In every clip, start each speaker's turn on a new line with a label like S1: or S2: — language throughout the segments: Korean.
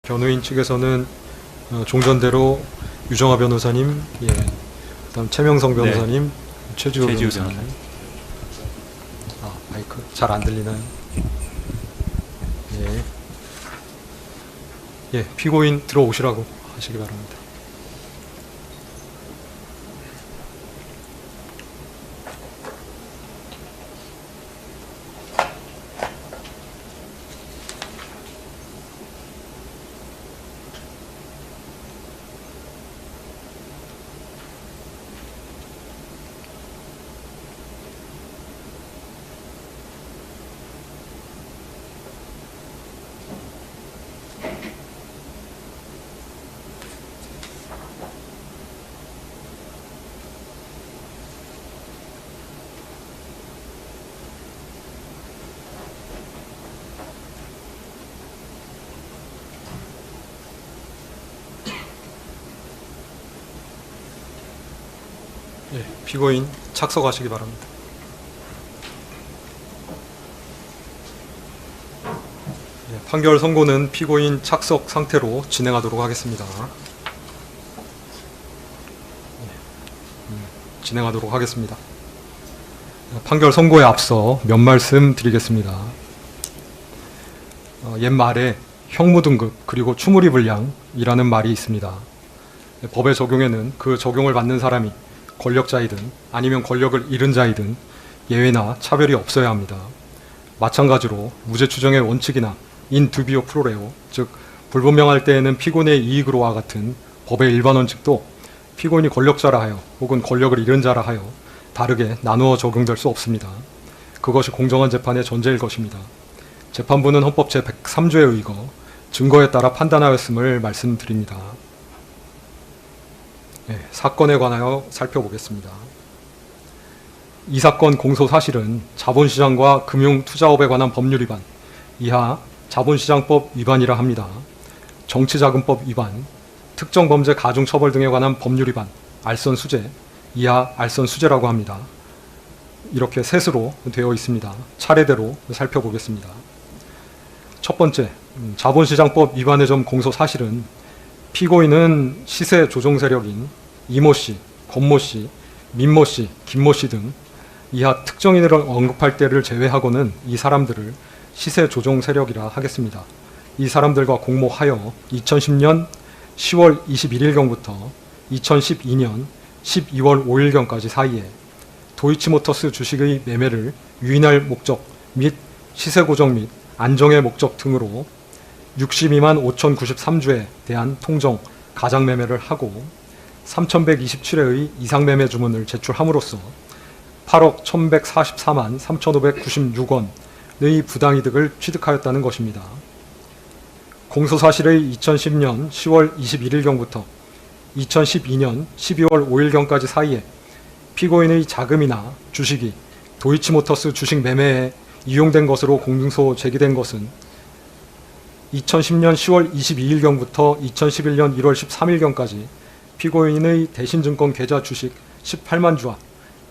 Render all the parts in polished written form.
S1: 변호인 측에서는 종전대로 유정아 변호사님, 그다음 최명성 변호사님, 최지우 변호사님. 마이크 잘 안 들리나요? 피고인 들어오시라고 하시기 바랍니다. 피고인 착석하시기 바랍니다. 판결 선고는 피고인 착석 상태로 진행하도록 하겠습니다. 진행하도록 하겠습니다. 판결 선고에 앞서 몇 말씀 드리겠습니다. 옛말에 형무등급 그리고 추무리불량이라는 말이 있습니다. 법의 적용에는 그 적용을 받는 사람이 권력자이든 아니면 권력을 잃은 자이든 예외나 차별이 없어야 합니다. 마찬가지로 무죄 추정의 원칙이나 인 두비오 프로레오, 즉 불분명할 때에는 피고인의 이익으로와 같은 법의 일반 원칙도 피고인이 권력자라 하여 혹은 권력을 잃은 자라 하여 다르게 나누어 적용될 수 없습니다. 그것이 공정한 재판의 전제일 것입니다. 재판부는 헌법 제103조에 의거 증거에 따라 판단하였음을 말씀드립니다. 사건에 관하여 살펴보겠습니다. 이 사건 공소 사실은 자본시장과 금융투자업에 관한 법률 위반, 이하 자본시장법 위반이라 합니다. 정치자금법 위반, 특정범죄 가중처벌 등에 관한 법률 위반, 알선수재, 이하 알선수재라고 합니다. 이렇게 셋으로 되어 있습니다. 차례대로 살펴보겠습니다. 첫 번째, 자본시장법 위반의 점 공소 사실은 피고인은 시세 조종 세력인 이모씨, 권모씨, 민모씨, 김모씨 등 이하 특정인을 언급할 때를 제외하고는 이 사람들을 시세 조종 세력이라 하겠습니다. 이 사람들과 공모하여 2010년 10월 21일경부터 2012년 12월 5일경까지 사이에 도이치모터스 주식의 매매를 유인할 목적 및 시세 고정 및 안정의 목적 등으로 62만 5,093주에 대한 통정 가장 매매를 하고 3,127회의 이상 매매 주문을 제출함으로써 8억 1,144만 3,596원의 부당이득을 취득하였다는 것입니다. 공소사실의 2010년 10월 21일경부터 2012년 12월 5일경까지 사이에 피고인의 자금이나 주식이 도이치모터스 주식 매매에 이용된 것으로 공소 제기된 것은 2010년 10월 22일경부터 2011년 1월 13일경까지 피고인의 대신증권 계좌 주식 18만 주와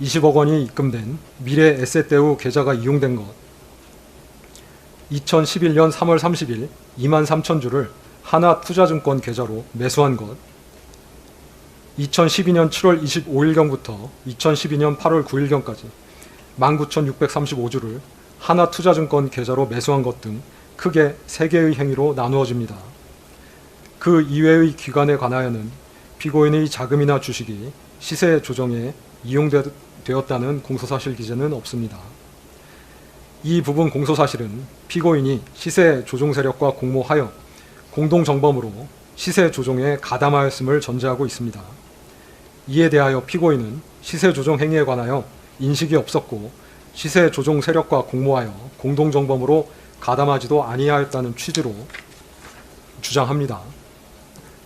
S1: 20억 원이 입금된 미래에셋대우 계좌가 이용된 것, 2011년 3월 30일 2만 3천 주를 하나투자증권 계좌로 매수한 것, 2012년 7월 25일경부터 2012년 8월 9일경까지 19,635주를 하나투자증권 계좌로 매수한 것 등 크게 3개의 행위로 나누어집니다. 그 이외의 기관에 관하여는 피고인의 자금이나 주식이 시세 조정에 이용되었다는 공소사실 기재는 없습니다. 이 부분 공소사실은 피고인이 시세 조종 세력과 공모하여 공동정범으로 시세 조종에 가담하였음을 전제하고 있습니다. 이에 대하여 피고인은 시세 조종 행위에 관하여 인식이 없었고 시세 조종 세력과 공모하여 공동정범으로 가담하지도 아니하였다는 취지로 주장합니다.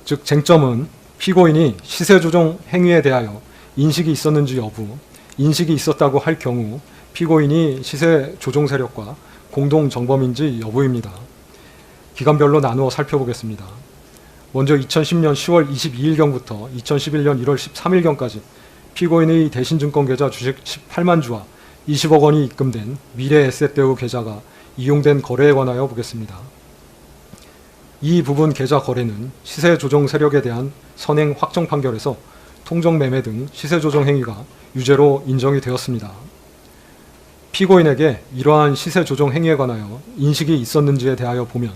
S1: 즉 쟁점은 피고인이 시세 조종 행위에 대하여 인식이 있었는지 여부, 인식이 있었다고 할 경우 피고인이 시세 조종 세력과 공동 정범인지 여부입니다. 기간별로 나누어 살펴보겠습니다. 먼저 2010년 10월 22일경부터 2011년 1월 13일경까지 피고인의 대신증권 계좌 주식 18만 주와 20억 원이 입금된 미래에셋대우 계좌가 이용된 거래에 관하여 보겠습니다. 이 부분 계좌 거래는 시세 조정 세력에 대한 선행 확정 판결에서 통정 매매 등 시세 조정 행위가 유죄로 인정이 되었습니다. 피고인에게 이러한 시세 조정 행위에 관하여 인식이 있었는지에 대하여 보면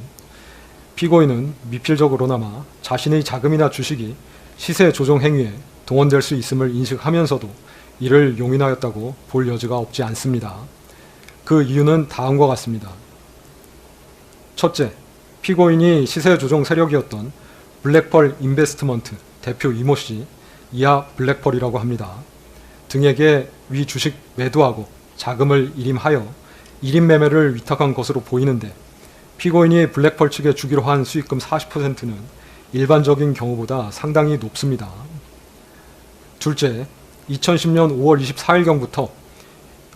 S1: 피고인은 미필적으로나마 자신의 자금이나 주식이 시세 조정 행위에 동원될 수 있음을 인식하면서도 이를 용인하였다고 볼 여지가 없지 않습니다. 그 이유는 다음과 같습니다. 첫째, 피고인이 시세 조정 세력이었던 블랙펄 인베스트먼트 대표 이모 씨, 이하 블랙펄이라고 합니다. 등에게 위 주식 매도하고 자금을 일임하여 일임 매매를 위탁한 것으로 보이는데 피고인이 블랙펄 측에 주기로 한 수익금 40%는 일반적인 경우보다 상당히 높습니다. 둘째, 2010년 5월 24일경부터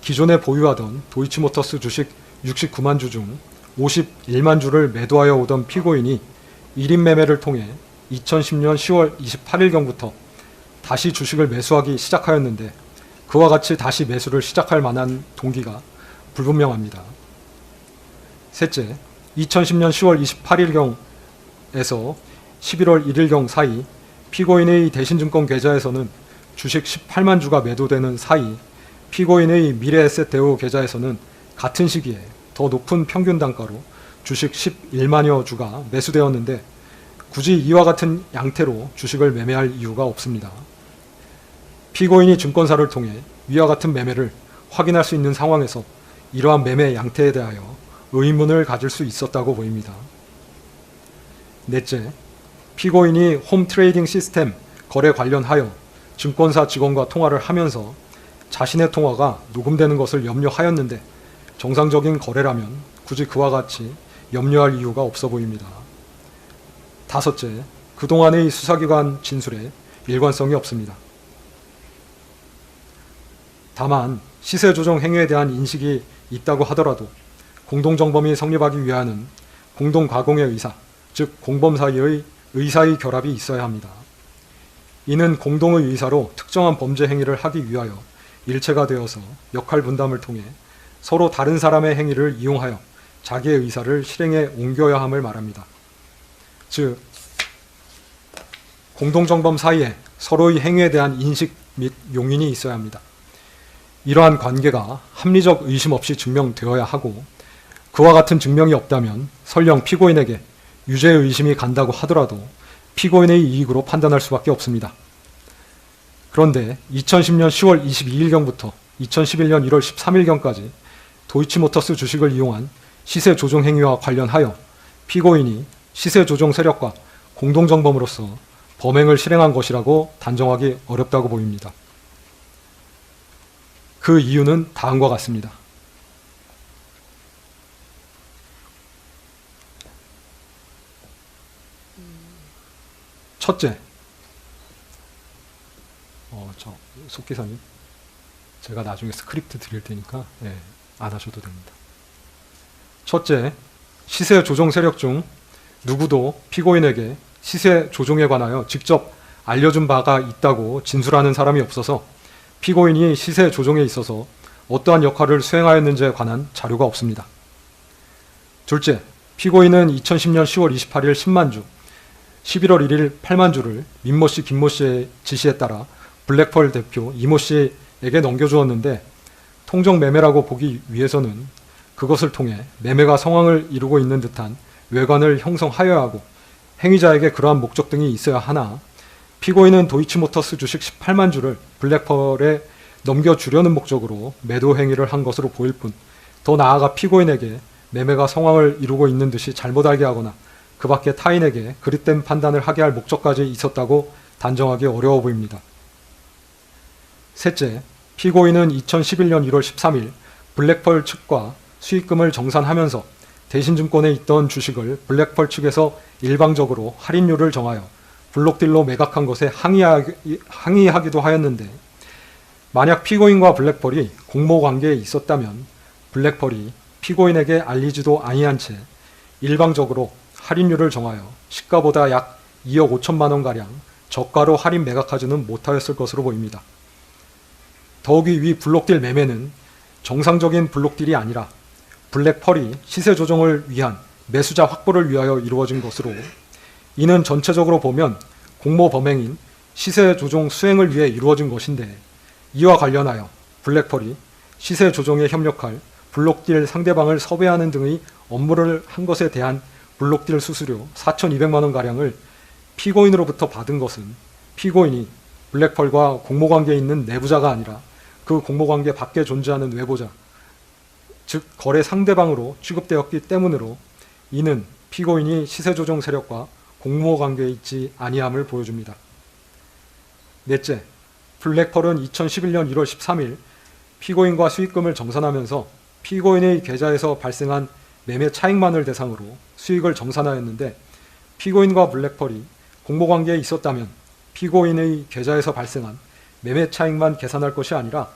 S1: 기존에 보유하던 도이치모터스 주식 69만 주 중 51만 주를 매도하여 오던 피고인이 일임 매매를 통해 2010년 10월 28일경부터 다시 주식을 매수하기 시작하였는데 그와 같이 다시 매수를 시작할 만한 동기가 불분명합니다. 셋째, 2010년 10월 28일경에서 11월 1일경 사이 피고인의 대신증권 계좌에서는 주식 18만 주가 매도되는 사이 피고인의 미래에셋 대우 계좌에서는 같은 시기에 더 높은 평균 단가로 주식 11만여 주가 매수되었는데 굳이 이와 같은 양태로 주식을 매매할 이유가 없습니다. 피고인이 증권사를 통해 위와 같은 매매를 확인할 수 있는 상황에서 이러한 매매 양태에 대하여 의문을 가질 수 있었다고 보입니다. 넷째, 피고인이 홈 트레이딩 시스템 거래 관련하여 증권사 직원과 통화를 하면서 자신의 통화가 녹음되는 것을 염려하였는데 정상적인 거래라면 굳이 그와 같이 염려할 이유가 없어 보입니다. 다섯째, 그동안의 수사기관 진술에 일관성이 없습니다. 다만 시세 조정 행위에 대한 인식이 있다고 하더라도 공동정범이 성립하기 위하여는 공동가공의 의사, 즉 공범 사이의 의사의 결합이 있어야 합니다. 이는 공동의 의사로 특정한 범죄 행위를 하기 위하여 일체가 되어서 역할 분담을 통해 서로 다른 사람의 행위를 이용하여 자기의 의사를 실행에 옮겨야 함을 말합니다. 즉, 공동정범 사이에 서로의 행위에 대한 인식 및 용인이 있어야 합니다. 이러한 관계가 합리적 의심 없이 증명되어야 하고 그와 같은 증명이 없다면 설령 피고인에게 유죄 의심이 간다고 하더라도 피고인의 이익으로 판단할 수밖에 없습니다. 그런데 2010년 10월 22일경부터 2011년 1월 13일경까지 도이치모터스 주식을 이용한 시세 조정 행위와 관련하여 피고인이 시세 조정 세력과 공동정범으로서 범행을 실행한 것이라고 단정하기 어렵다고 보입니다. 그 이유는 다음과 같습니다. 첫째, 속기사님, 제가 나중에 스크립트 드릴 테니까 안 하셔도 됩니다. 첫째, 시세 조정 세력 중 누구도 피고인에게 시세 조정에 관하여 직접 알려준 바가 있다고 진술하는 사람이 없어서 피고인이 시세 조정에 있어서 어떠한 역할을 수행하였는지에 관한 자료가 없습니다. 둘째, 피고인은 2010년 10월 28일 10만 주, 11월 1일 8만 주를 민모 씨, 김모 씨의 지시에 따라 블랙펄 대표 이모 씨에게 넘겨주었는데 통정 매매라고 보기 위해서는 그것을 통해 매매가 성황을 이루고 있는 듯한 외관을 형성하여야 하고 행위자에게 그러한 목적 등이 있어야 하나 피고인은 도이치모터스 주식 18만 주를 블랙펄에 넘겨주려는 목적으로 매도 행위를 한 것으로 보일 뿐 더 나아가 피고인에게 매매가 성황을 이루고 있는 듯이 잘못 알게 하거나 그 밖에 타인에게 그릇된 판단을 하게 할 목적까지 있었다고 단정하기 어려워 보입니다. 셋째, 피고인은 2011년 1월 13일 블랙펄 측과 수익금을 정산하면서 대신증권에 있던 주식을 블랙펄 측에서 일방적으로 할인율을 정하여 블록딜로 매각한 것에 항의하기도 하였는데 만약 피고인과 블랙펄이 공모관계에 있었다면 블랙펄이 피고인에게 알리지도 아니한 채 일방적으로 할인율을 정하여 시가보다 약 2억 5천만 원가량 저가로 할인 매각하지는 못하였을 것으로 보입니다. 더욱이 위 블록딜 매매는 정상적인 블록딜이 아니라 블랙펄이 시세 조정을 위한 매수자 확보를 위하여 이루어진 것으로, 이는 전체적으로 보면 공모 범행인 시세 조종 수행을 위해 이루어진 것인데, 이와 관련하여 블랙펄이 시세 조종에 협력할 블록딜 상대방을 섭외하는 등의 업무를 한 것에 대한 블록딜 수수료 4,200만 원가량을 피고인으로부터 받은 것은 피고인이 블랙펄과 공모관계에 있는 내부자가 아니라 그 공모관계 밖에 존재하는 외부자, 즉 거래 상대방으로 취급되었기 때문으로, 이는 피고인이 시세조정 세력과 공모관계에 있지 아니함을 보여줍니다. 넷째, 블랙펄은 2011년 1월 13일 피고인과 수익금을 정산하면서 피고인의 계좌에서 발생한 매매 차익만을 대상으로 수익을 정산하였는데, 피고인과 블랙펄이 공모관계에 있었다면 피고인의 계좌에서 발생한 매매 차익만 계산할 것이 아니라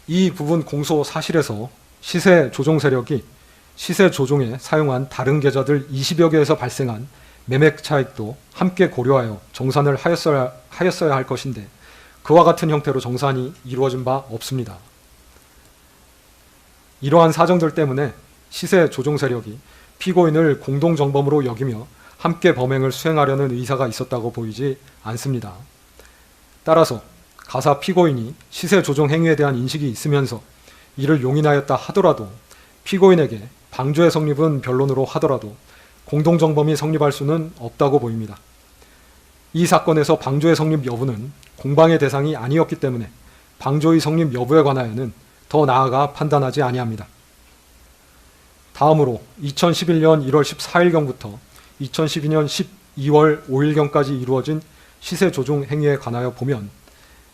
S1: 이 부분 공소 사실에서 시세 조종 세력이 시세 조종에 사용한 다른 계좌들 20여 개에서 발생한 매매 차익도 함께 고려하여 정산을 하였어야 할 것인데, 그와 같은 형태로 정산이 이루어진 바 없습니다. 이러한 사정들 때문에 시세 조종 세력이 피고인을 공동정범으로 여기며 함께 범행을 수행하려는 의사가 있었다고 보이지 않습니다. 따라서 가사 피고인이 시세 조종 행위에 대한 인식이 있으면서 이를 용인하였다 하더라도, 피고인에게 방조의 성립은 변론으로 하더라도 공동정범이 성립할 수는 없다고 보입니다. 이 사건에서 방조의 성립 여부는 공방의 대상이 아니었기 때문에 방조의 성립 여부에 관하여는 더 나아가 판단하지 아니합니다. 다음으로 2011년 1월 14일경부터 2012년 12월 5일경까지 이루어진 시세 조종 행위에 관하여 보면,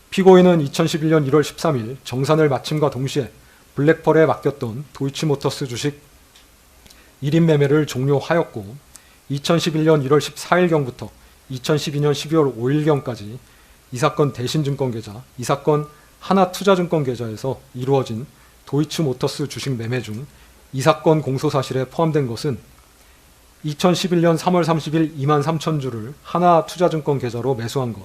S1: 피고인은 2011년 1월 13일 정산을 마침과 동시에 블랙펄에 맡겼던 도이치모터스 주식 1인 매매를 종료하였고, 2011년 1월 14일경부터 2012년 12월 5일경까지 이 사건 대신증권 계좌, 이 사건 하나투자증권 계좌에서 이루어진 도이치모터스 주식 매매 중 이 사건 공소사실에 포함된 것은 2011년 3월 30일 23,000주를 하나투자증권 계좌로 매수한 것,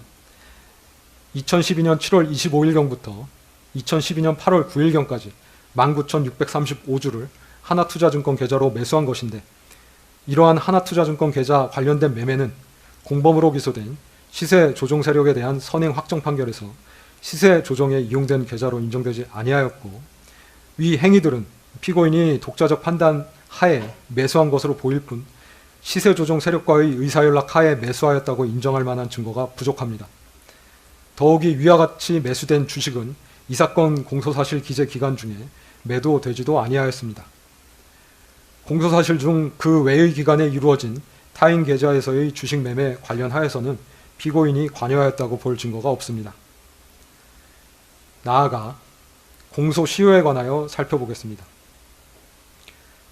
S1: 2012년 7월 25일경부터 2012년 8월 9일경까지 19,635주를 하나투자증권 계좌로 매수한 것인데, 이러한 하나투자증권 계좌 관련된 매매는 공범으로 기소된 시세 조종 세력에 대한 선행 확정 판결에서 시세 조정에 이용된 계좌로 인정되지 아니하였고, 위 행위들은 피고인이 독자적 판단 하에 매수한 것으로 보일 뿐 시세 조종 세력과의 의사연락 하에 매수하였다고 인정할 만한 증거가 부족합니다. 더욱이 위와 같이 매수된 주식은 이 사건 공소사실 기재 기간 중에 매도되지도 아니하였습니다. 공소사실 중 그 외의 기간에 이루어진 타인 계좌에서의 주식 매매 관련하여서는 피고인이 관여하였다고 볼 증거가 없습니다. 나아가 공소 시효에 관하여 살펴보겠습니다.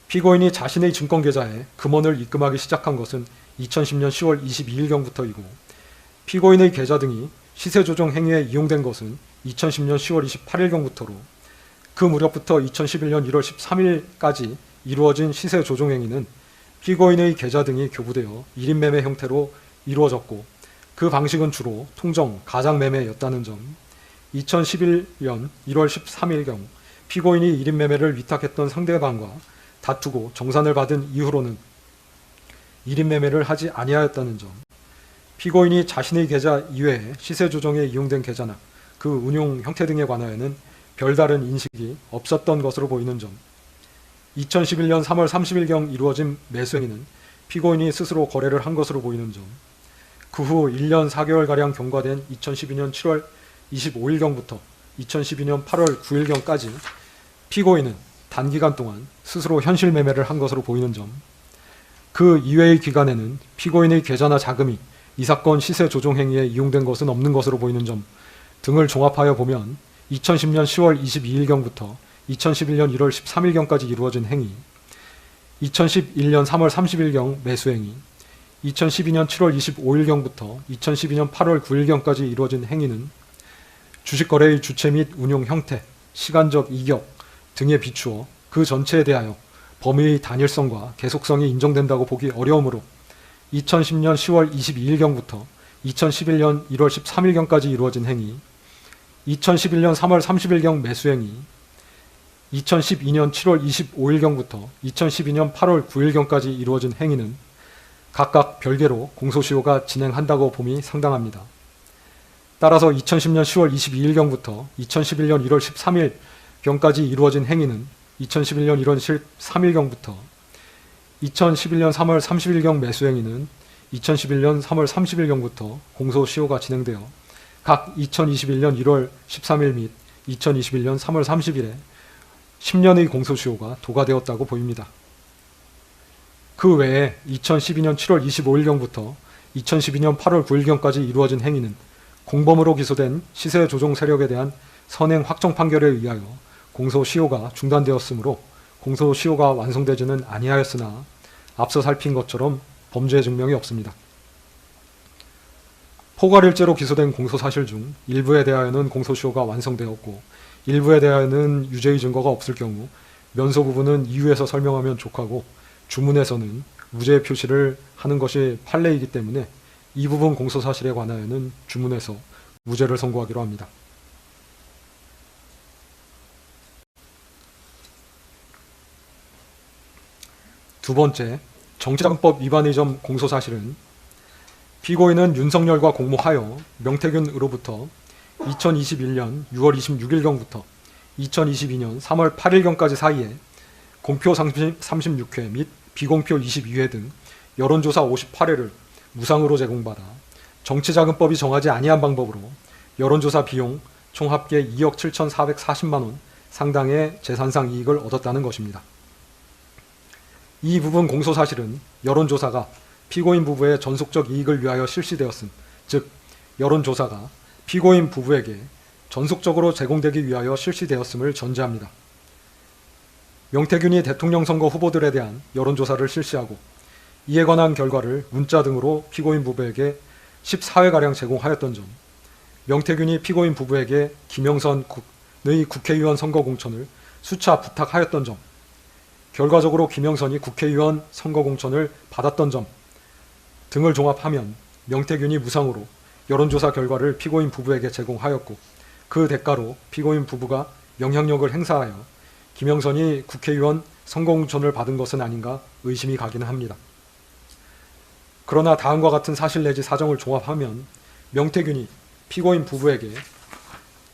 S1: 피고인이 자신의 증권계좌에 금원을 입금하기 시작한 것은 2010년 10월 22일경부터이고, 피고인의 계좌 등이 시세조정 행위에 이용된 것은 2010년 10월 28일경부터로, 그 무렵부터 2011년 1월 13일까지 이루어진 시세조정 행위는 피고인의 계좌 등이 교부되어 1인 매매 형태로 이루어졌고, 그 방식은 주로 통정, 가장 매매였다는 점, 2011년 1월 13일경 피고인이 1인 매매를 위탁했던 상대방과 다투고 정산을 받은 이후로는 1인 매매를 하지 아니하였다는 점, 피고인이 자신의 계좌 이외에 시세 조정에 이용된 계좌나 그 운용 형태 등에 관하여는 별다른 인식이 없었던 것으로 보이는 점, 2011년 3월 30일경 이루어진 매수행위는 피고인이 스스로 거래를 한 것으로 보이는 점, 그 후 1년 4개월가량 경과된 2012년 7월 25일경부터 2012년 8월 9일경까지 피고인은 단기간 동안 스스로 현실 매매를 한 것으로 보이는 점, 그 이외의 기간에는 피고인의 계좌나 자금이 이 사건 시세 조종 행위에 이용된 것은 없는 것으로 보이는 점 등을 종합하여 보면 2010년 10월 22일경부터 2011년 1월 13일경까지 이루어진 행위, 2011년 3월 30일경 매수행위, 2012년 7월 25일경부터 2012년 8월 9일경까지 이루어진 행위는 주식거래의 주체 및 운용 형태, 시간적 이격 등에 비추어 그 전체에 대하여 범위의 단일성과 계속성이 인정된다고 보기 어려우므로 2010년 10월 22일경부터 2011년 1월 13일경까지 이루어진 행위, 2011년 3월 30일경 매수행위, 2012년 7월 25일경부터 2012년 8월 9일경까지 이루어진 행위는 각각 별개로 공소시효가 진행한다고 봄이 상당합니다. 따라서 2010년 10월 22일경부터 2011년 1월 13일경까지 이루어진 행위는 2011년 1월 13일경부터 2011년 3월 30일경 매수행위는 2011년 3월 30일경부터 공소시효가 진행되어 각 2021년 1월 13일 및 2021년 3월 30일에 10년의 공소시효가 도과되었다고 보입니다. 그 외에 2012년 7월 25일경부터 2012년 8월 9일경까지 이루어진 행위는 공범으로 기소된 시세 조종 세력에 대한 선행 확정 판결에 의하여 공소시효가 중단되었으므로 공소시효가 완성되지는 아니하였으나 앞서 살핀 것처럼 범죄 증명이 없습니다. 포괄일죄로 기소된 공소사실 중 일부에 대하여는 공소시효가 완성되었고 일부에 대하여는 유죄의 증거가 없을 경우 면소 부분은 이유에서 설명하면 족하고 주문에서는 무죄 표시를 하는 것이 판례이기 때문에 이 부분 공소사실에 관하여는 주문에서 무죄를 선고하기로 합니다. 두 번째, 정치자금법 위반의 점 공소사실은 피고인은 윤석열과 공모하여 명태균으로부터 2021년 6월 26일경부터 2022년 3월 8일경까지 사이에 공표 36회 및 비공표 22회 등 여론조사 58회를 무상으로 제공받아 정치자금법이 정하지 아니한 방법으로 여론조사 비용 총 합계 2억 7,440만원 상당의 재산상 이익을 얻었다는 것입니다. 이 부분 공소사실은 여론조사가 피고인 부부의 전속적 이익을 위하여 실시되었음, 즉 여론조사가 피고인 부부에게 전속적으로 제공되기 위하여 실시되었음을 전제합니다. 명태균이 대통령 선거 후보들에 대한 여론조사를 실시하고 이에 관한 결과를 문자 등으로 피고인 부부에게 14회가량 제공하였던 점, 명태균이 피고인 부부에게 김영선의 국회의원 선거 공천을 수차 부탁하였던 점, 결과적으로 김영선이 국회의원 선거 공천을 받았던 점 등을 종합하면 명태균이 무상으로 여론조사 결과를 피고인 부부에게 제공하였고 그 대가로 피고인 부부가 영향력을 행사하여 김영선이 국회의원 선거 공천을 받은 것은 아닌가 의심이 가기는 합니다. 그러나 다음과 같은 사실 내지 사정을 종합하면 명태균이 피고인 부부에게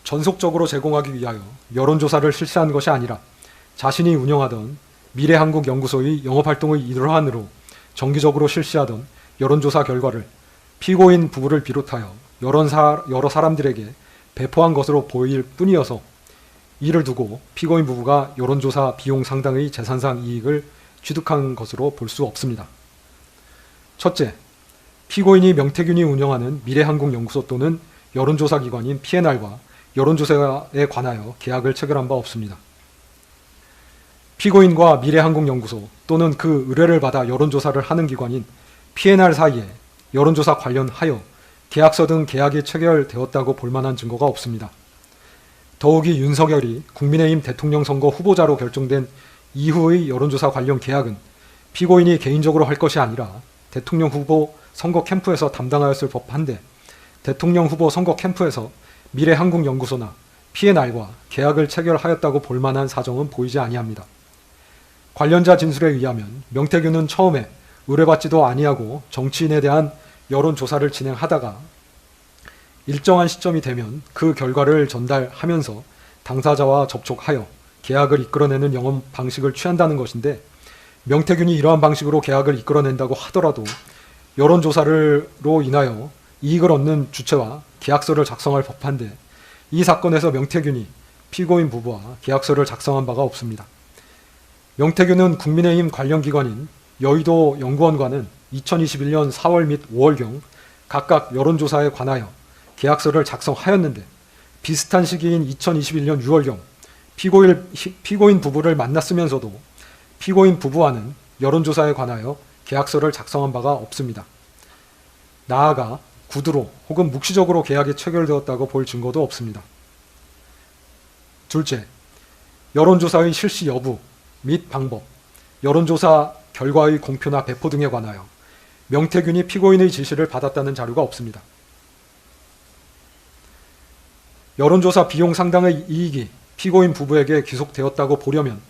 S1: 전속적으로 제공하기 위하여 여론조사를 실시한 것이 아니라 자신이 운영하던 미래한국연구소의 영업활동의 일환으로 정기적으로 실시하던 여론조사 결과를 피고인 부부를 비롯하여 여러 사람들에게 배포한 것으로 보일 뿐이어서 이를 두고 피고인 부부가 여론조사 비용 상당의 재산상 이익을 취득한 것으로 볼 수 없습니다. 첫째, 피고인이 명태균이 운영하는 미래한국연구소 또는 여론조사 기관인 P&R과 여론조사에 관하여 계약을 체결한 바 없습니다. 피고인과 미래한국연구소 또는 그 의뢰를 받아 여론조사를 하는 기관인 P&R 사이에 여론조사 관련하여 계약서 등 계약이 체결되었다고 볼 만한 증거가 없습니다. 더욱이 윤석열이 국민의힘 대통령 선거 후보자로 결정된 이후의 여론조사 관련 계약은 피고인이 개인적으로 할 것이 아니라 대통령 후보 선거 캠프에서 담당하였을 법한데 대통령 후보 선거 캠프에서 미래한국연구소나 P&R과 계약을 체결하였다고 볼 만한 사정은 보이지 아니합니다. 관련자 진술에 의하면 명태균은 처음에 의뢰받지도 아니하고 정치인에 대한 여론조사를 진행하다가 일정한 시점이 되면 그 결과를 전달하면서 당사자와 접촉하여 계약을 이끌어내는 영업 방식을 취한다는 것인데 명태균이 이러한 방식으로 계약을 이끌어낸다고 하더라도 여론조사로 인하여 이익을 얻는 주체와 계약서를 작성할 법한데 이 사건에서 명태균이 피고인 부부와 계약서를 작성한 바가 없습니다. 명태균은 국민의힘 관련 기관인 여의도 연구원과는 2021년 4월 및 5월경 각각 여론조사에 관하여 계약서를 작성하였는데 비슷한 시기인 2021년 6월경 피고인 부부를 만났으면서도 피고인 부부와는 여론조사에 관하여 계약서를 작성한 바가 없습니다. 나아가 구두로 혹은 묵시적으로 계약이 체결되었다고 볼 증거도 없습니다. 둘째, 여론조사의 실시 여부 및 방법, 여론조사 결과의 공표나 배포 등에 관하여 명태균이 피고인의 지시를 받았다는 자료가 없습니다. 여론조사 비용 상당의 이익이 피고인 부부에게 귀속되었다고 보려면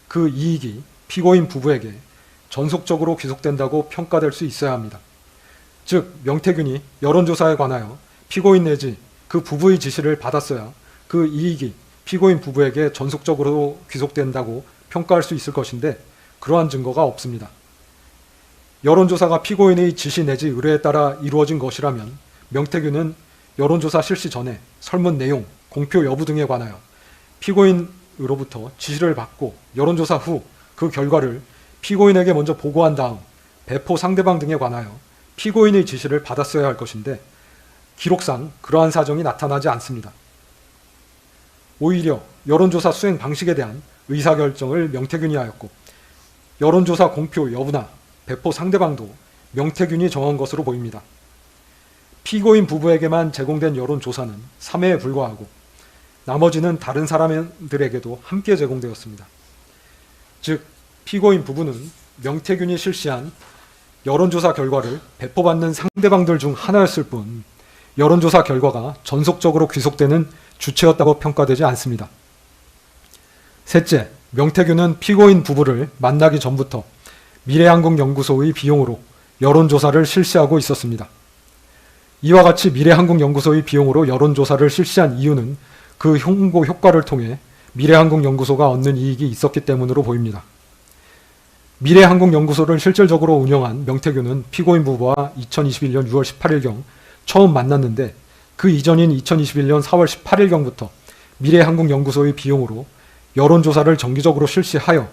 S1: 그 이익이 피고인 부부에게 전속적으로 귀속된다고 평가될 수 있어야 합니다. 즉 명태균이 여론조사에 관하여 피고인 내지 그 부부의 지시를 받았어야 그 이익이 피고인 부부에게 전속적으로 귀속된다고 평가할 수 있을 것인데 그러한 증거가 없습니다. 여론조사가 피고인의 지시 내지 의뢰에 따라 이루어진 것이라면 명태균은 여론조사 실시 전에 설문 내용, 공표 여부 등에 관하여 피고인으로부터 지시를 받고 여론조사 후 그 결과를 피고인에게 먼저 보고한 다음 배포 상대방 등에 관하여 피고인의 지시를 받았어야 할 것인데 기록상 그러한 사정이 나타나지 않습니다. 오히려 여론조사 수행 방식에 대한 의사결정을 명태균이 하였고 여론조사 공표 여부나 배포 상대방도 명태균이 정한 것으로 보입니다. 피고인 부부에게만 제공된 여론조사는 3회에 불과하고 나머지는 다른 사람들에게도 함께 제공되었습니다. 즉 피고인 부부는 명태균이 실시한 여론조사 결과를 배포받는 상대방들 중 하나였을 뿐 여론조사 결과가 전속적으로 귀속되는 주체였다고 평가되지 않습니다. 셋째, 명태균은 피고인 부부를 만나기 전부터 미래한국연구소의 비용으로 여론조사를 실시하고 있었습니다. 이와 같이 미래한국연구소의 비용으로 여론조사를 실시한 이유는 그 홍보 효과를 통해 미래한국연구소가 얻는 이익이 있었기 때문으로 보입니다. 미래한국연구소를 실질적으로 운영한 명태균은 피고인 부부와 2021년 6월 18일경 처음 만났는데 그 이전인 2021년 4월 18일경부터 미래한국연구소의 비용으로 여론조사를 정기적으로 실시하여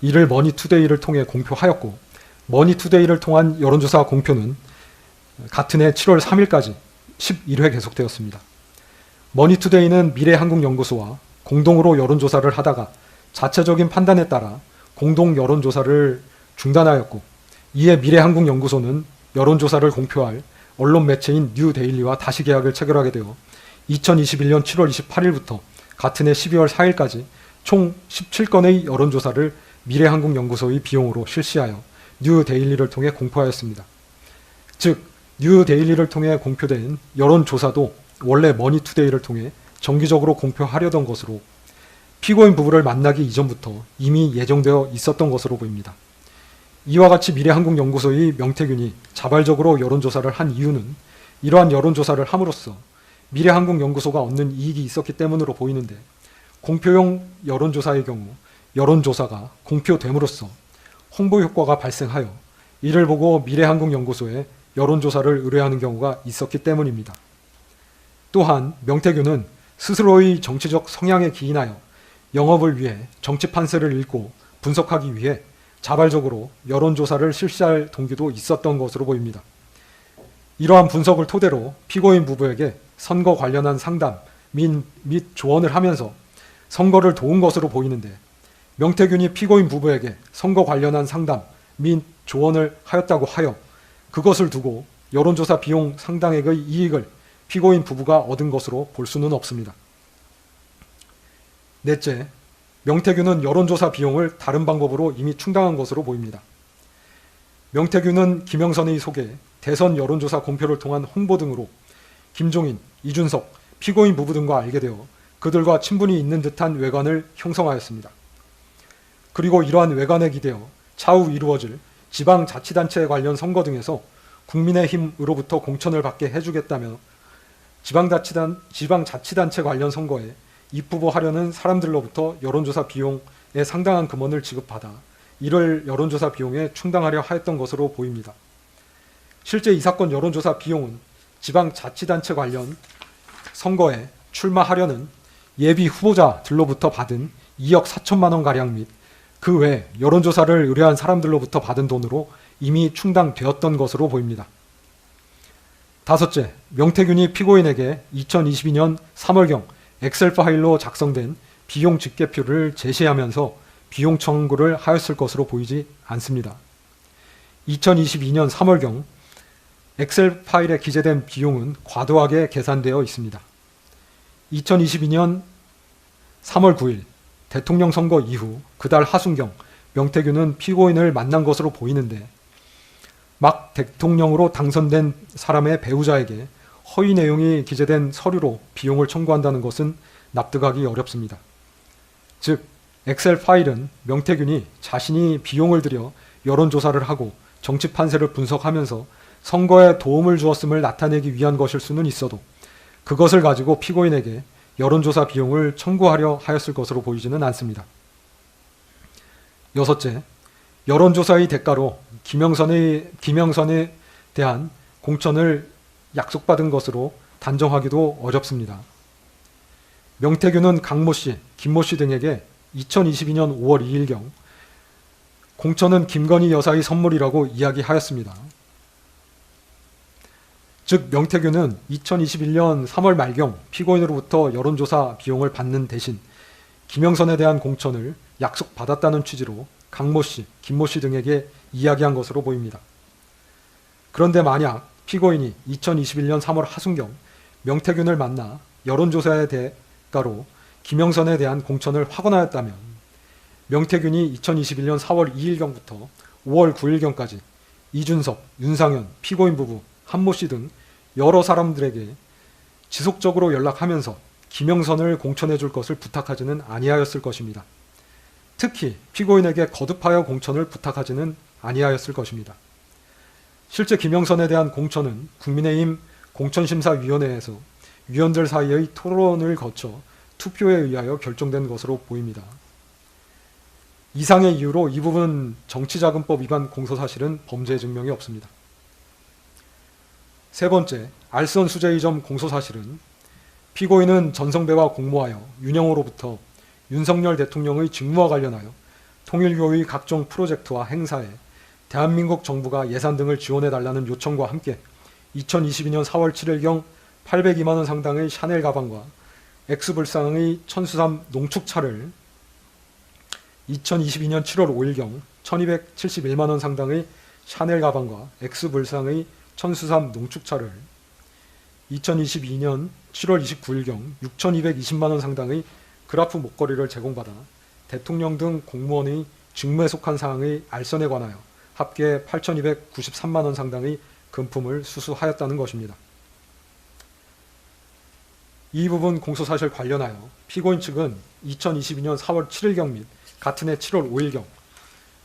S1: 이를 머니투데이를 통해 공표하였고 머니투데이를 통한 여론조사 공표는 같은 해 7월 3일까지 11회 계속되었습니다. 머니투데이는 미래한국연구소와 공동으로 여론조사를 하다가 자체적인 판단에 따라 공동 여론조사를 중단하였고 이에 미래한국연구소는 여론조사를 공표할 언론 매체인 뉴데일리와 다시 계약을 체결하게 되어 2021년 7월 28일부터 같은 해 12월 4일까지 총 17건의 여론조사를 미래한국연구소의 비용으로 실시하여 뉴데일리를 통해 공표하였습니다. 즉 뉴데일리를 통해 공표된 여론조사도 원래 머니투데이를 통해 정기적으로 공표하려던 것으로 피고인 부부를 만나기 이전부터 이미 예정되어 있었던 것으로 보입니다. 이와 같이 미래한국연구소의 명태균이 자발적으로 여론조사를 한 이유는 이러한 여론조사를 함으로써 미래한국연구소가 얻는 이익이 있었기 때문으로 보이는데 공표용 여론조사의 경우 여론조사가 공표됨으로써 홍보 효과가 발생하여 이를 보고 미래한국연구소에 여론조사를 의뢰하는 경우가 있었기 때문입니다. 또한 명태균은 스스로의 정치적 성향에 기인하여 영업을 위해 정치 판세를 읽고 분석하기 위해 자발적으로 여론조사를 실시할 동기도 있었던 것으로 보입니다. 이러한 분석을 토대로 피고인 부부에게 선거 관련한 상담 및 조언을 하면서 선거를 도운 것으로 보이는데 명태균이 피고인 부부에게 선거 관련한 상담 및 조언을 하였다고 하여 그것을 두고 여론조사 비용 상당액의 이익을 피고인 부부가 얻은 것으로 볼 수는 없습니다. 넷째, 명태균은 여론조사 비용을 다른 방법으로 이미 충당한 것으로 보입니다. 명태균은 김영선의 소개, 대선 여론조사 공표를 통한 홍보 등으로 김종인, 이준석, 피고인 부부 등과 알게 되어 그들과 친분이 있는 듯한 외관을 형성하였습니다. 그리고 이러한 외관에 기대어 차후 이루어질 지방자치단체 관련 선거 등에서 국민의힘으로부터 공천을 받게 해주겠다며 지방자치단체 관련 선거에 입후보하려는 사람들로부터 여론조사 비용에 상당한 금원을 지급받아 이를 여론조사 비용에 충당하려 하였던 것으로 보입니다. 실제 이 사건 여론조사 비용은 지방자치단체 관련 선거에 출마하려는 예비 후보자들로부터 받은 2억 4천만 원가량 및 그 외 여론조사를 의뢰한 사람들로부터 받은 돈으로 이미 충당되었던 것으로 보입니다. 다섯째, 명태균이 피고인에게 2022년 3월경 엑셀 파일로 작성된 비용 집계표를 제시하면서 비용 청구를 하였을 것으로 보이지 않습니다. 2022년 3월경 엑셀 파일에 기재된 비용은 과도하게 계산되어 있습니다. 2022년 3월 9일 대통령 선거 이후 그달 하순경 명태균은 피고인을 만난 것으로 보이는데 막 대통령으로 당선된 사람의 배우자에게 허위 내용이 기재된 서류로 비용을 청구한다는 것은 납득하기 어렵습니다. 즉 엑셀 파일은 명태균이 자신이 비용을 들여 여론조사를 하고 정치 판세를 분석하면서 선거에 도움을 주었음을 나타내기 위한 것일 수는 있어도 그것을 가지고 피고인에게 여론조사 비용을 청구하려 하였을 것으로 보이지는 않습니다. 여섯째, 여론조사의 대가로 김영선에 대한 공천을 약속받은 것으로 단정하기도 어렵습니다. 명태균은 강모 씨, 김모 씨 등에게 2022년 5월 2일경 공천은 김건희 여사의 선물이라고 이야기하였습니다. 즉 명태균은 2021년 3월 말경 피고인으로부터 여론조사 비용을 받는 대신 김영선에 대한 공천을 약속받았다는 취지로 강모 씨, 김모 씨 등에게 이야기한 것으로 보입니다. 그런데 만약 피고인이 2021년 3월 하순경 명태균을 만나 여론조사의 대가로 김영선에 대한 공천을 확언하였다면 명태균이 2021년 4월 2일경부터 5월 9일경까지 이준석, 윤상현, 피고인 부부, 한모 씨 등 여러 사람들에게 지속적으로 연락하면서 김영선을 공천해 줄 것을 부탁하지는 아니하였을 것입니다. 특히 피고인에게 거듭하여 공천을 부탁하지는 아니하였을 것입니다. 실제 김영선에 대한 공천은 국민의힘 공천심사위원회에서 위원들 사이의 토론을 거쳐 투표에 의하여 결정된 것으로 보입니다. 이상의 이유로 이 부분 정치자금법 위반 공소사실은 범죄 증명이 없습니다. 세 번째, 알선 수재의 점 공소사실은 피고인은 전성배와 공모하여 윤영호로부터 윤석열 대통령의 직무와 관련하여 통일교의 각종 프로젝트와 행사에 대한민국 정부가 예산 등을 지원해달라는 요청과 함께 2022년 4월 7일경 802만 원 상당의 샤넬 가방과 X불상의 천수삼 농축차를 2022년 7월 5일경 1271만 원 상당의 샤넬 가방과 X불상의 천수삼 농축차를 2022년 7월 29일경 6220만 원 상당의 그라프 목걸이를 제공받아 대통령 등 공무원의 직무에 속한 사항의 알선에 관하여 합계 8293만 원 상당의 금품을 수수하였다는 것입니다. 이 부분 공소사실 관련하여 피고인 측은 2022년 4월 7일경 및 같은 해 7월 5일경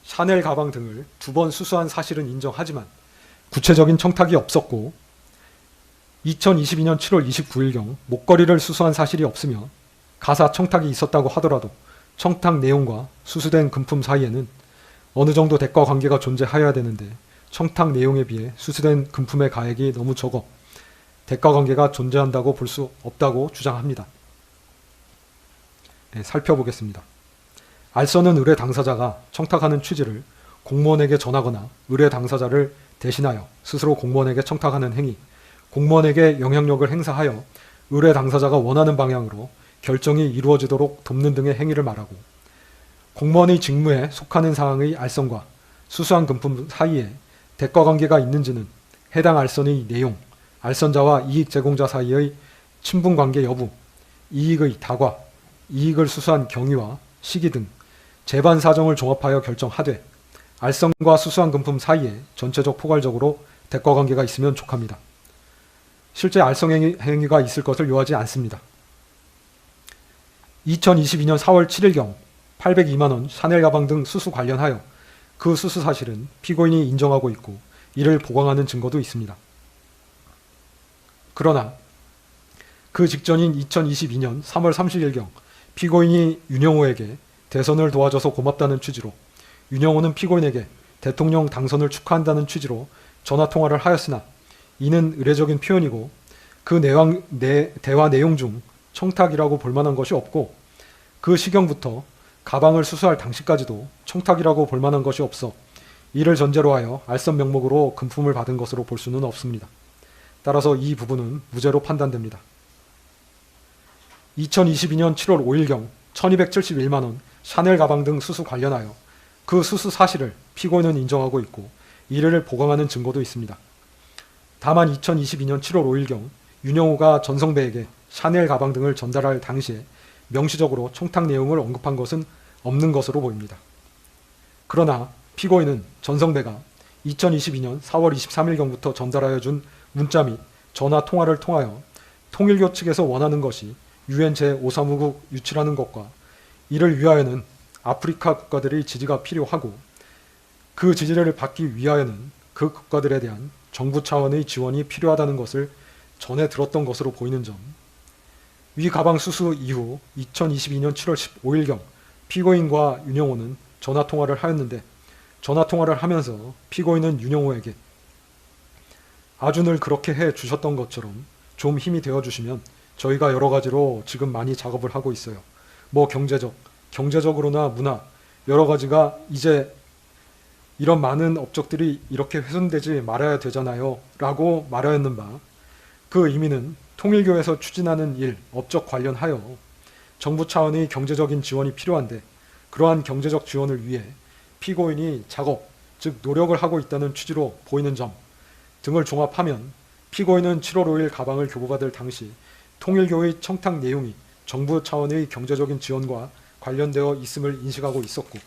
S1: 샤넬 가방 등을 2번 수수한 사실은 인정하지만 구체적인 청탁이 없었고 2022년 7월 29일경 목걸이를 수수한 사실이 없으며 가사 청탁이 있었다고 하더라도 청탁 내용과 수수된 금품 사이에는 어느 정도 대가 관계가 존재하여야 되는데 청탁 내용에 비해 수수된 금품의 가액이 너무 적어 대가 관계가 존재한다고 볼 수 없다고 주장합니다. 네, 살펴보겠습니다. 알선은 의뢰 당사자가 청탁하는 취지를 공무원에게 전하거나 의뢰 당사자를 대신하여 스스로 공무원에게 청탁하는 행위, 공무원에게 영향력을 행사하여 의뢰 당사자가 원하는 방향으로 결정이 이루어지도록 돕는 등의 행위를 말하고 공무원의 직무에 속하는 사항의 알선과 수수한 금품 사이에 대가 관계가 있는지는 해당 알선의 내용, 알선자와 이익 제공자 사이의 친분 관계 여부, 이익의 다과, 이익을 수수한 경위와 시기 등 재반 사정을 종합하여 결정하되 알선과 수수한 금품 사이에 전체적 포괄적으로 대가 관계가 있으면 족합니다. 실제 알선 행위가 있을 것을 요하지 않습니다. 2022년 4월 7일경 802만 원 샤넬 가방 등 수수 관련하여 그 수수 사실은 피고인이 인정하고 있고 이를 보강하는 증거도 있습니다. 그러나 그 직전인 2022년 3월 30일경 피고인이 윤영호에게 대선을 도와줘서 고맙다는 취지로 윤영호는 피고인에게 대통령 당선을 축하한다는 취지로 전화통화를 하였으나 이는 의례적인 표현이고 그 대화 내용 중 청탁이라고 볼 만한 것이 없고 그 시경부터 가방을 수수할 당시까지도 청탁이라고 볼 만한 것이 없어 이를 전제로 하여 알선 명목으로 금품을 받은 것으로 볼 수는 없습니다. 따라서 이 부분은 무죄로 판단됩니다. 2022년 7월 5일경 1271만 원 샤넬 가방 등 수수 관련하여 그 수수 사실을 피고인은 인정하고 있고 이를 보강하는 증거도 있습니다. 다만 2022년 7월 5일경 윤영호가 전성배에게 샤넬 가방 등을 전달할 당시에 명시적으로 청탁 내용을 언급한 것은 없는 것으로 보입니다. 그러나 피고인은 전성배가 2022년 4월 23일경부터 전달하여 준 문자 및 전화 통화를 통하여 통일교 측에서 원하는 것이 유엔 제5사무국 유치라는 것과 이를 위하여는 아프리카 국가들의 지지가 필요하고 그 지지를 받기 위하여는 그 국가들에 대한 정부 차원의 지원이 필요하다는 것을 전해 들었던 것으로 보이는 점, 위 가방 수수 이후 2022년 7월 15일경 피고인과 윤영호는 전화통화를 하였는데 전화통화를 하면서 피고인은 윤영호에게 아주 늘 그렇게 해 주셨던 것처럼 좀 힘이 되어 주시면 저희가 여러 가지로 지금 많이 작업을 하고 있어요. 뭐 경제적으로나 문화 여러 가지가 이제 이런 많은 업적들이 이렇게 훼손되지 말아야 되잖아요 라고 말하였는 바 그 의미는 통일교에서 추진하는 일, 업적 관련하여 정부 차원의 경제적인 지원이 필요한데 그러한 경제적 지원을 위해 피고인이 작업, 즉 노력을 하고 있다는 취지로 보이는 점 등을 종합하면 피고인은 7월 5일 가방을 교부받을 당시 통일교의 청탁 내용이 정부 차원의 경제적인 지원과 관련되어 있음을 인식하고 있었고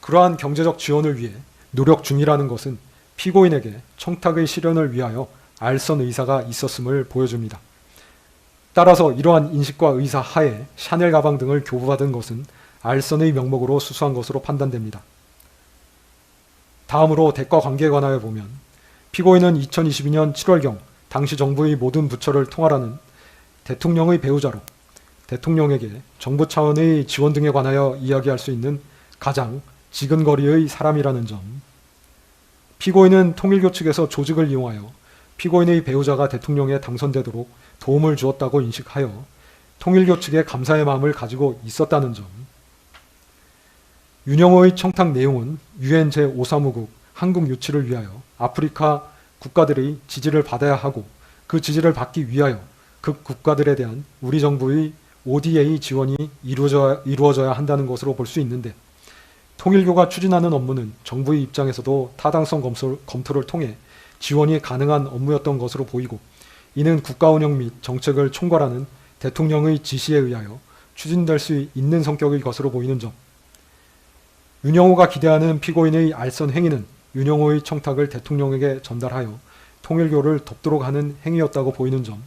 S1: 그러한 경제적 지원을 위해 노력 중이라는 것은 피고인에게 청탁의 실현을 위하여 알선 의사가 있었음을 보여줍니다. 따라서 이러한 인식과 의사 하에 샤넬 가방 등을 교부받은 것은 알선의 명목으로 수수한 것으로 판단됩니다. 다음으로 대가 관계에 관하여 보면 피고인은 2022년 7월경 당시 정부의 모든 부처를 통할하는 대통령의 배우자로 대통령에게 정부 차원의 지원 등에 관하여 이야기할 수 있는 가장 지근거리의 사람이라는 점, 피고인은 통일교 측에서 조직을 이용하여 피고인의 배우자가 대통령에 당선되도록 도움을 주었다고 인식하여 통일교 측에 감사의 마음을 가지고 있었다는 점, 윤영호의 청탁 내용은 UN 제5사무국 한국 유치를 위하여 아프리카 국가들의 지지를 받아야 하고 그 지지를 받기 위하여 그 국가들에 대한 우리 정부의 ODA 지원이 이루어져야 한다는 것으로 볼 수 있는데 통일교가 추진하는 업무는 정부의 입장에서도 타당성 검토를 통해 지원이 가능한 업무였던 것으로 보이고 이는 국가 운영 및 정책을 총괄하는 대통령의 지시에 의하여 추진될 수 있는 성격의 것으로 보이는 점, 윤영호가 기대하는 피고인의 알선 행위는 윤영호의 청탁을 대통령에게 전달하여 통일교를 돕도록 하는 행위였다고 보이는 점,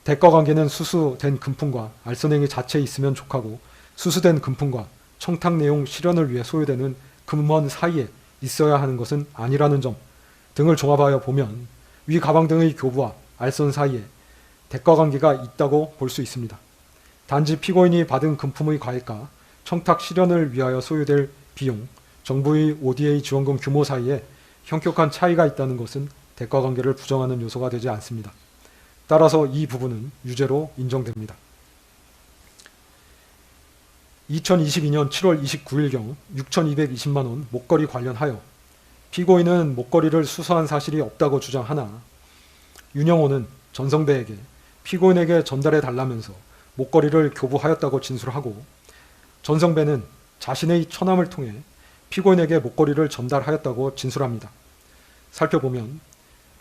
S1: 대가 관계는 수수된 금품과 알선 행위 자체에 있으면 족하고 수수된 금품과 청탁 내용 실현을 위해 소요되는 금원 사이에 있어야 하는 것은 아니라는 점 등을 종합하여 보면 위 가방 등의 교부와 알선 사이에 대가 관계가 있다고 볼 수 있습니다. 단지 피고인이 받은 금품의 과액과 청탁 실현을 위하여 소요될 비용, 정부의 ODA 지원금 규모 사이에 현격한 차이가 있다는 것은 대가 관계를 부정하는 요소가 되지 않습니다. 따라서 이 부분은 유죄로 인정됩니다. 2022년 7월 29일경 6,220만원 목걸이 관련하여 피고인은 목걸이를 수수한 사실이 없다고 주장하나 윤영호는 전성배에게 피고인에게 전달해 달라면서 목걸이를 교부하였다고 진술하고 전성배는 자신의 처남을 통해 피고인에게 목걸이를 전달하였다고 진술합니다. 살펴보면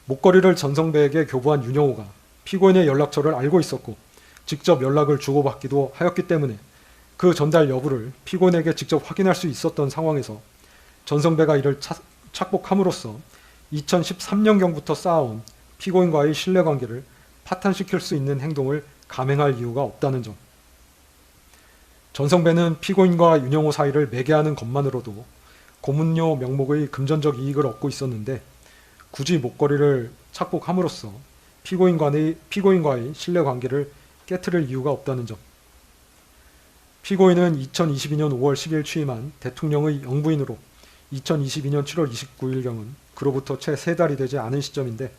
S1: 목걸이를 전성배에게 교부한 윤영호가 피고인의 연락처를 알고 있었고 직접 연락을 주고받기도 하였기 때문에 그 전달 여부를 피고인에게 직접 확인할 수 있었던 상황에서 전성배가 이를 착복함으로써 2013년경부터 쌓아온 피고인과의 신뢰관계를 파탄시킬 수 있는 행동을 감행할 이유가 없다는 점, 전성배는 피고인과 윤영호 사이를 매개하는 것만으로도 고문료 명목의 금전적 이익을 얻고 있었는데 굳이 목걸이를 착복함으로써 피고인과의 신뢰관계를 깨트릴 이유가 없다는 점, 피고인은 2022년 5월 10일 취임한 대통령의 영부인으로 2022년 7월 29일경은 그로부터 채 3달이 되지 않은 시점인데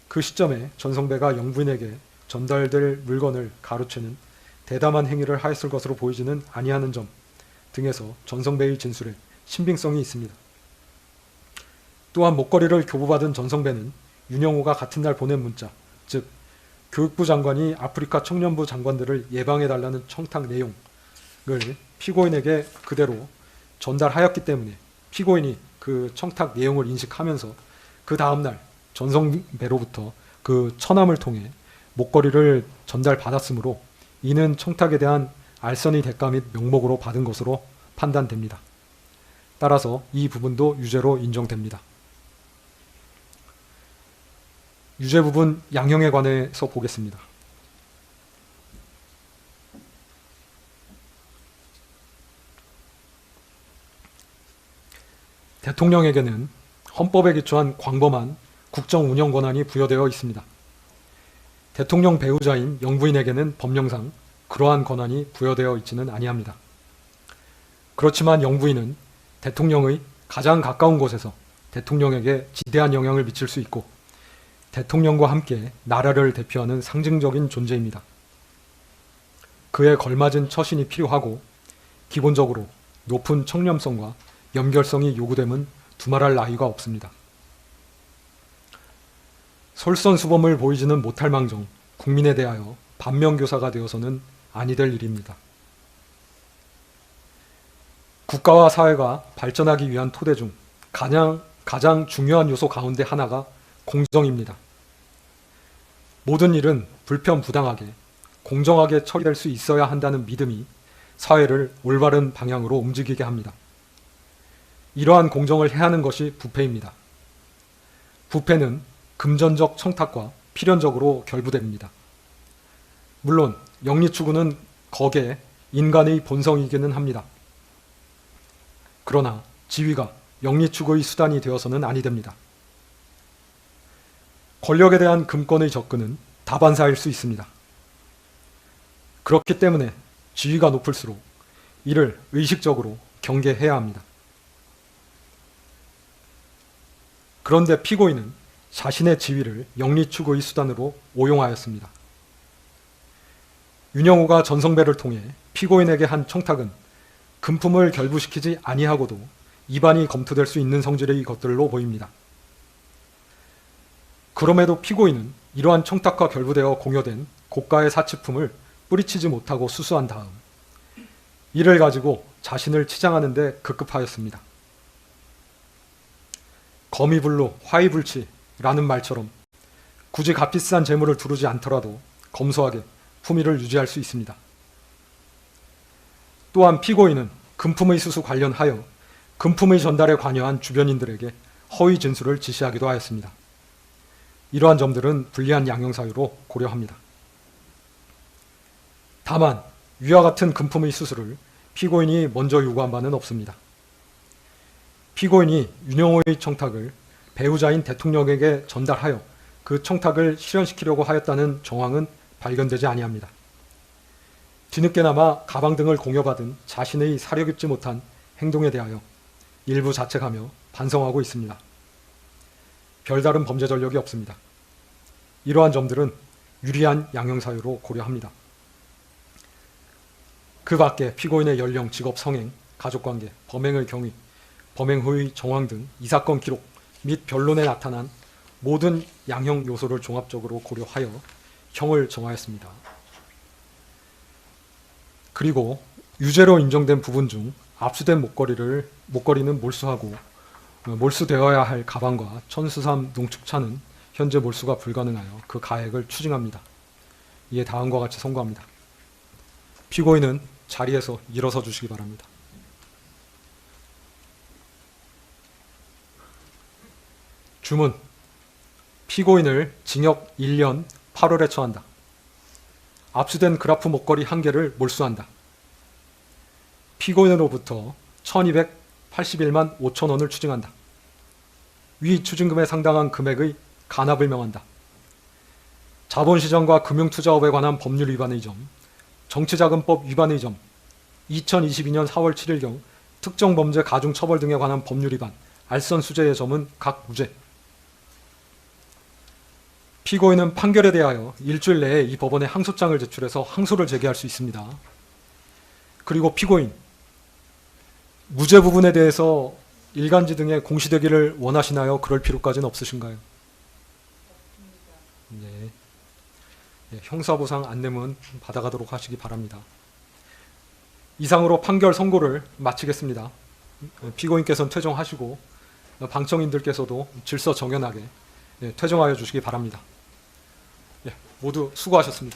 S1: 그 시점에 전성배가 영부인에게 전달될 물건을 가로채는 대담한 행위를 하였을 것으로 보이지는 아니하는 점 등에서 전성배의 진술에 신빙성이 있습니다. 또한 목걸이를 교부받은 전성배는 윤영호가 같은 날 보낸 문자, 즉 교육부 장관이 아프리카 청년부 장관들을 예방해달라는 청탁 내용을 피고인에게 그대로 전달하였기 때문에 피고인이 그 청탁 내용을 인식하면서 그 다음날 전성배로부터 그 처남을 통해 목걸이를 전달받았으므로 이는 청탁에 대한 알선의 대가 및 명목으로 받은 것으로 판단됩니다. 따라서 이 부분도 유죄로 인정됩니다. 유죄 부분 양형에 관해서 보겠습니다. 대통령에게는 헌법에 기초한 광범한 국정 운영 권한이 부여되어 있습니다. 대통령 배우자인 영부인에게는 법령상 그러한 권한이 부여되어 있지는 아니합니다. 그렇지만 영부인은 대통령의 가장 가까운 곳에서 대통령에게 지대한 영향을 미칠 수 있고 대통령과 함께 나라를 대표하는 상징적인 존재입니다. 그에 걸맞은 처신이 필요하고 기본적으로 높은 청렴성과 연결성이 요구됨은 두말할 나위가 없습니다. 솔선수범을 보이지는 못할 망정 국민에 대하여 반면교사가 되어서는 아니 될 일입니다. 국가와 사회가 발전하기 위한 토대 중 가장 중요한 요소 가운데 하나가 공정입니다. 모든 일은 불편부당하게 공정하게 처리될 수 있어야 한다는 믿음이 사회를 올바른 방향으로 움직이게 합니다. 이러한 공정을 해하는 것이 부패입니다. 부패는 금전적 청탁과 필연적으로 결부됩니다. 물론 영리추구는 거기에 인간의 본성이기는 합니다. 그러나 지위가 영리추구의 수단이 되어서는 아니 됩니다. 권력에 대한 금권의 접근은 다반사일 수 있습니다. 그렇기 때문에 지위가 높을수록 이를 의식적으로 경계해야 합니다. 그런데 피고인은 자신의 지위를 영리추구의 수단으로 오용하였습니다. 윤영호가 전성배를 통해 피고인에게 한 청탁은 금품을 결부시키지 아니하고도 입안이 검토될 수 있는 성질의 것들로 보입니다. 그럼에도 피고인은 이러한 청탁과 결부되어 공여된 고가의 사치품을 뿌리치지 못하고 수수한 다음 이를 가지고 자신을 치장하는 데 급급하였습니다. 거미불로 화이불치라는 말처럼 굳이 값비싼 재물을 두르지 않더라도 검소하게 품위를 유지할 수 있습니다. 또한 피고인은 금품의 수수 관련하여 금품의 전달에 관여한 주변인들에게 허위 진술을 지시하기도 하였습니다. 이러한 점들은 불리한 양형사유로 고려합니다. 다만 위와 같은 금품의 수수를 피고인이 먼저 요구한 바는 없습니다. 피고인이 윤영호의 청탁을 배우자인 대통령에게 전달하여 그 청탁을 실현시키려고 하였다는 정황은 발견되지 아니합니다. 뒤늦게나마 가방 등을 공여받은 자신의 사려 깊지 못한 행동에 대하여 일부 자책하며 반성하고 있습니다. 별다른 범죄 전력이 없습니다. 이러한 점들은 유리한 양형사유로 고려합니다. 그 밖에 피고인의 연령, 직업, 성행, 가족관계, 범행의 경위, 범행 후의 정황 등 이 사건 기록 및 변론에 나타난 모든 양형 요소를 종합적으로 고려하여 형을 정하였습니다. 그리고 유죄로 인정된 부분 중 압수된 목걸이는 몰수하고 몰수되어야 할 가방과 천수삼 농축차는 현재 몰수가 불가능하여 그 가액을 추징합니다. 이에 다음과 같이 선고합니다. 피고인은 자리에서 일어서 주시기 바랍니다. 주문. 피고인을 징역 1년 8월에 처한다. 압수된 그라프 목걸이 1개를 몰수한다. 피고인으로부터 1281만 5천 원을 추징한다. 위 추징금에 상당한 금액의 간합을 명한다. 자본시장과 금융투자업에 관한 법률 위반의 점, 정치자금법 위반의 점, 2022년 4월 7일경 특정범죄 가중처벌 등에 관한 법률 위반, 알선 수재의 점은 각 무죄. 피고인은 판결에 대하여 일주일 내에 이 법원에 항소장을 제출해서 항소를 제기할 수 있습니다. 그리고 피고인, 무죄 부분에 대해서 일간지 등에 공시되기를 원하시나요? 그럴 필요까지는 없으신가요? 네. 형사보상 안내문 받아가도록 하시기 바랍니다. 이상으로 판결 선고를 마치겠습니다. 피고인께서는 퇴정하시고 방청인들께서도 질서 정연하게 퇴정하여 주시기 바랍니다. 모두 수고하셨습니다.